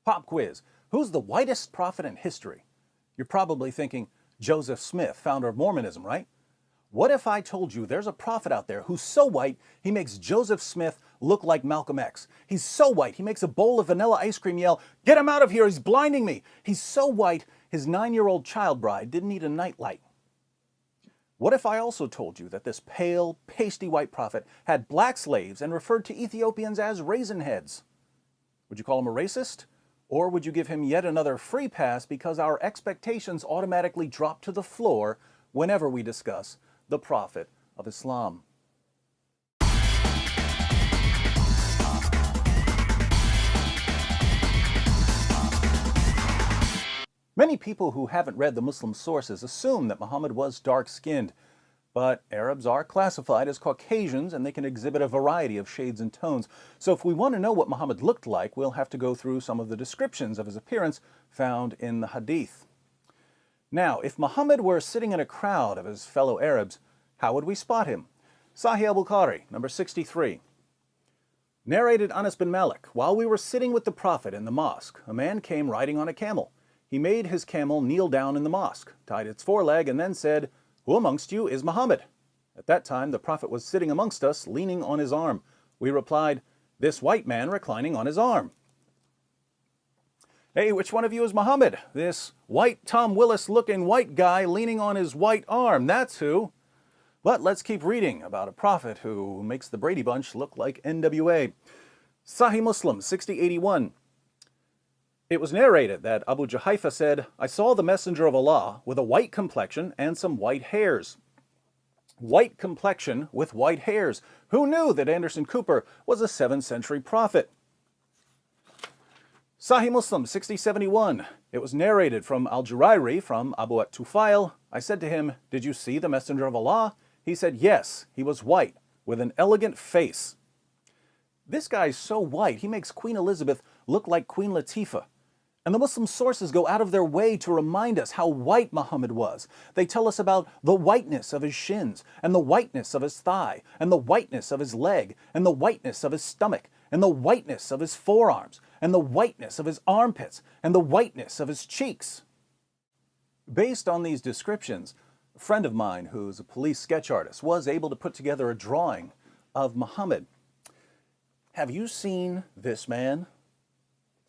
Pop quiz. Who's the whitest prophet in history? You're probably thinking Joseph Smith, founder of Mormonism, right? What if I told you there's a prophet out there who's so white he makes Joseph Smith look like Malcolm X? He's so white he makes a bowl of vanilla ice cream yell, "Get him out of here, he's blinding me!" He's so white his 9-year-old child bride didn't need a nightlight. What if I also told you that this pale, pasty white prophet had black slaves and referred to Ethiopians as raisin heads? Would you call him a racist? Or would you give him yet another free pass because our expectations automatically drop to the floor whenever we discuss the Prophet of Islam? Many people who haven't read the Muslim sources assume that Muhammad was dark-skinned, but Arabs are classified as Caucasians and they can exhibit a variety of shades and tones. So if we want to know what Muhammad looked like, we'll have to go through some of the descriptions of his appearance found in the Hadith. Now, if Muhammad were sitting in a crowd of his fellow Arabs, how would we spot him? Sahih al-Bukhari, number 63. Narrated Anas bin Malik, while we were sitting with the Prophet in the mosque, a man came riding on a camel. He made his camel kneel down in the mosque, tied its foreleg, and then said, "Who amongst you is Muhammad?" At that time, the Prophet was sitting amongst us, leaning on his arm. We replied, "This white man reclining on his arm." "Hey, which one of you is Muhammad?" "This white Tom Willis-looking white guy leaning on his white arm, that's who." But let's keep reading about a prophet who makes the Brady Bunch look like NWA. Sahih Muslim, 6081. It was narrated that Abu Juhayfa said, "I saw the Messenger of Allah with a white complexion and some white hairs." White complexion with white hairs. Who knew that Anderson Cooper was a 7th century prophet? Sahih Muslim, 6071. It was narrated from Al-Jurairi from Abu at-Tufail. I said to him, "Did you see the Messenger of Allah?" He said, "Yes, he was white, with an elegant face." This guy's so white, he makes Queen Elizabeth look like Queen Latifah. And the Muslim sources go out of their way to remind us how white Muhammad was. They tell us about the whiteness of his shins, and the whiteness of his thigh, and the whiteness of his leg, and the whiteness of his stomach, and the whiteness of his forearms, and the whiteness of his armpits, and the whiteness of his cheeks. Based on these descriptions, a friend of mine who's a police sketch artist was able to put together a drawing of Muhammad. Have you seen this man?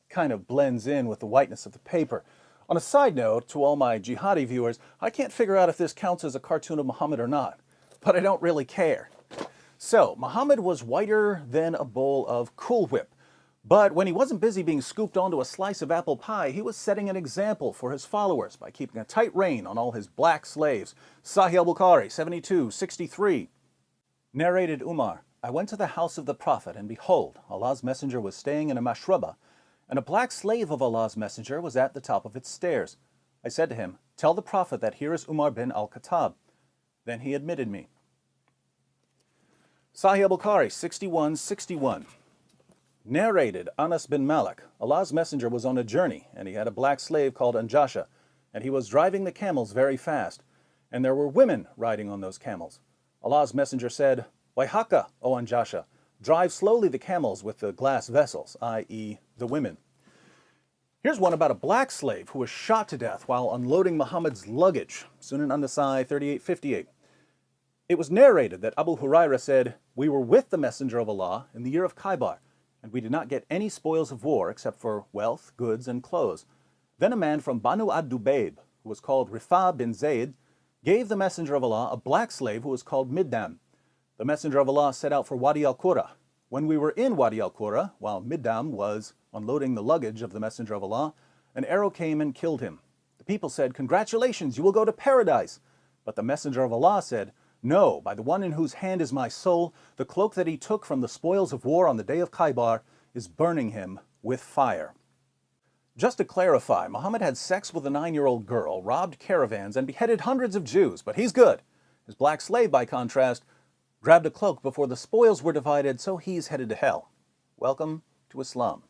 Kind of blends in with the whiteness of the paper. On a side note, to all my jihadi viewers, I can't figure out if this counts as a cartoon of Muhammad or not, but I don't really care. So, Muhammad was whiter than a bowl of Cool Whip, but when he wasn't busy being scooped onto a slice of apple pie, he was setting an example for his followers by keeping a tight rein on all his black slaves. Sahih al-Bukhari, 7263. Narrated Umar, I went to the house of the Prophet, and behold, Allah's messenger was staying in a mashraba, and a black slave of Allah's messenger was at the top of its stairs. I said to him, "Tell the Prophet that here is Umar bin al-Khattab." Then he admitted me. Sahih al-Bukhari, 6161. Narrated Anas bin Malik, Allah's messenger was on a journey, and he had a black slave called Anjasha, and he was driving the camels very fast, and there were women riding on those camels. Allah's messenger said, "Wayhaka, O Anjasha, drive slowly the camels with the glass vessels," i.e. the women. Here's one about a black slave who was shot to death while unloading Muhammad's luggage. Sunan an-Nasai 3858. It was narrated that Abu Hurairah said, "We were with the Messenger of Allah in the year of Khaybar, and we did not get any spoils of war except for wealth, goods, and clothes. Then a man from Banu ad-Dubayb, who was called Rifa bin Zayd, gave the Messenger of Allah a black slave who was called Middam. The Messenger of Allah set out for Wadi al-Qura. When we were in Wadi al-Qura, while Middam was unloading the luggage of the Messenger of Allah, an arrow came and killed him. The people said, 'Congratulations, you will go to paradise.' But the Messenger of Allah said, 'No, by the one in whose hand is my soul, the cloak that he took from the spoils of war on the day of Khaybar is burning him with fire.'" Just to clarify, Muhammad had sex with a 9-year-old girl, robbed caravans, and beheaded hundreds of Jews, but he's good. His black slave, by contrast, grabbed a cloak before the spoils were divided, so he's headed to hell. Welcome to Islam.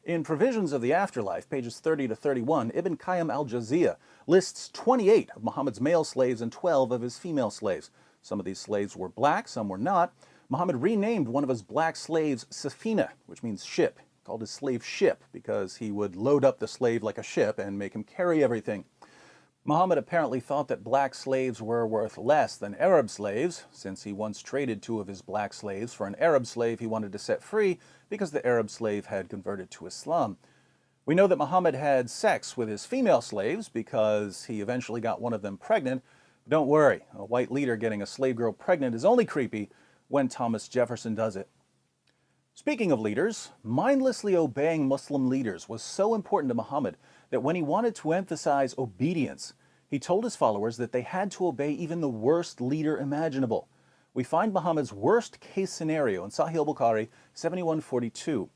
In Provisions of the Afterlife, pages 30 to 31, Ibn Qayyim al-Jawziyya lists 28 of Muhammad's male slaves and 12 of his female slaves. Some of these slaves were black, some were not. Muhammad renamed one of his black slaves Safina, which means ship. called his slave ship, because he would load up the slave like a ship and make him carry everything. Muhammad apparently thought that black slaves were worth less than Arab slaves, since he once traded 2 of his black slaves for an Arab slave he wanted to set free because the Arab slave had converted to Islam. We know that Muhammad had sex with his female slaves because he eventually got one of them pregnant. But don't worry, a white leader getting a slave girl pregnant is only creepy when Thomas Jefferson does it. Speaking of leaders, mindlessly obeying Muslim leaders was so important to Muhammad that when he wanted to emphasize obedience, he told his followers that they had to obey even the worst leader imaginable. We find Muhammad's worst case scenario in Sahih al-Bukhari 7142.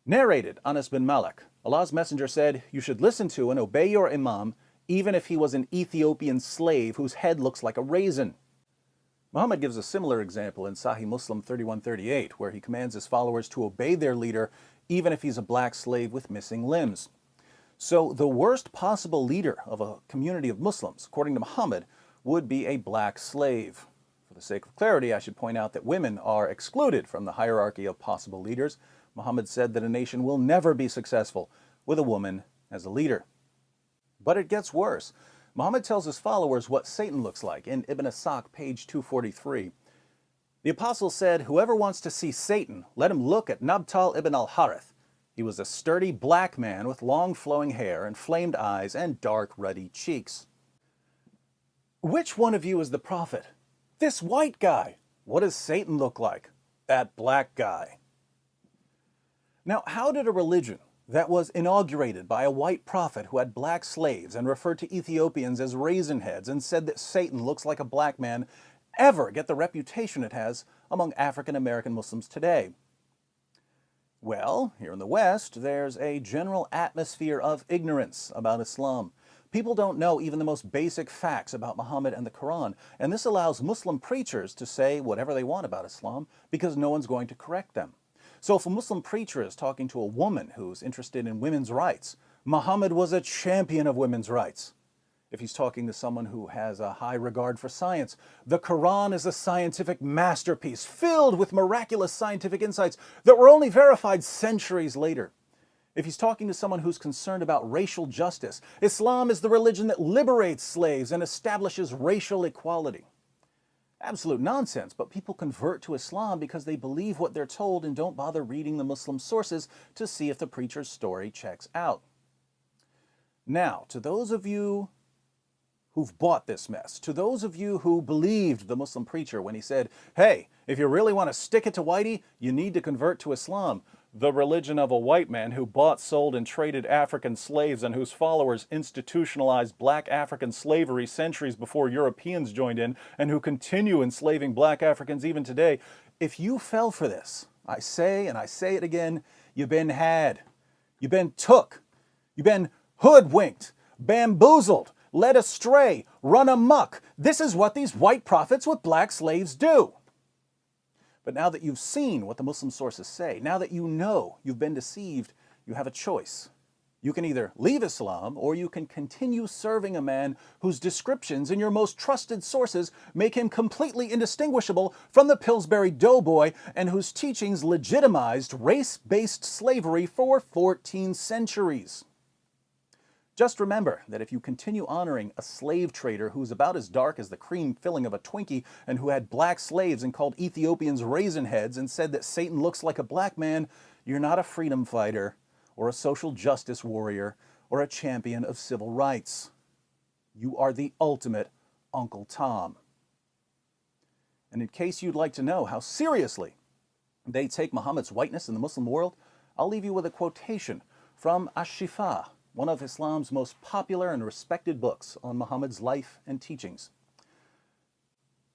Narrated Anas bin Malik, Allah's Messenger said, "You should listen to and obey your imam, even if he was an Ethiopian slave whose head looks like a raisin." Muhammad gives a similar example in Sahih Muslim 3138, where he commands his followers to obey their leader, even if he's a black slave with missing limbs. So the worst possible leader of a community of Muslims, according to Muhammad, would be a black slave. For the sake of clarity, I should point out that women are excluded from the hierarchy of possible leaders. Muhammad said that a nation will never be successful with a woman as a leader. But it gets worse. Muhammad tells his followers what Satan looks like in Ibn Asaq, page 243. The apostle said, "Whoever wants to see Satan, let him look at Nabtal ibn al-Harith. He was a sturdy black man with long flowing hair, inflamed eyes, and dark ruddy cheeks." Which one of you is the prophet? This white guy. What does Satan look like? That black guy. Now, how did a religion that was inaugurated by a white prophet who had black slaves and referred to Ethiopians as raisin heads and said that Satan looks like a black man ever get the reputation it has among African American Muslims today? Well, here in the West, there's a general atmosphere of ignorance about Islam. People don't know even the most basic facts about Muhammad and the Quran, and this allows Muslim preachers to say whatever they want about Islam because no one's going to correct them. So if a Muslim preacher is talking to a woman who's interested in women's rights, Muhammad was a champion of women's rights. If he's talking to someone who has a high regard for science, the Quran is a scientific masterpiece filled with miraculous scientific insights that were only verified centuries later. If he's talking to someone who's concerned about racial justice, Islam is the religion that liberates slaves and establishes racial equality. Absolute nonsense, but people convert to Islam because they believe what they're told and don't bother reading the Muslim sources to see if the preacher's story checks out. Now, to those of you who've bought this mess, to those of you who believed the Muslim preacher when he said, "Hey, if you really want to stick it to whitey, you need to convert to Islam," the religion of a white man who bought, sold, and traded African slaves and whose followers institutionalized black African slavery centuries before Europeans joined in, and who continue enslaving black Africans even today. If you fell for this, I say, and I say it again, you've been had. You've been took. You've been hoodwinked, bamboozled, led astray, run amok. This is what these white prophets with black slaves do. But now that you've seen what the Muslim sources say, now that you know you've been deceived, you have a choice. You can either leave Islam or you can continue serving a man whose descriptions in your most trusted sources make him completely indistinguishable from the Pillsbury Doughboy and whose teachings legitimized race-based slavery for 14 centuries. Just remember that if you continue honoring a slave trader who's about as dark as the cream filling of a Twinkie and who had black slaves and called Ethiopians raisin heads and said that Satan looks like a black man, you're not a freedom fighter or a social justice warrior or a champion of civil rights. You are the ultimate Uncle Tom. And in case you'd like to know how seriously they take Muhammad's whiteness in the Muslim world, I'll leave you with a quotation from Ash-Shifa, one of Islam's most popular and respected books on Muhammad's life and teachings.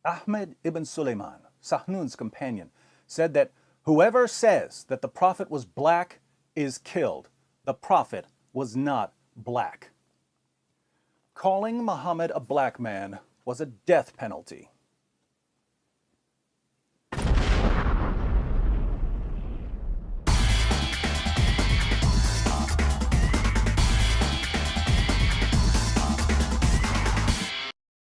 Ahmed ibn Sulaiman, Sahnun's companion, said that whoever says that the Prophet was black is killed. The Prophet was not black. Calling Muhammad a black man was a death penalty.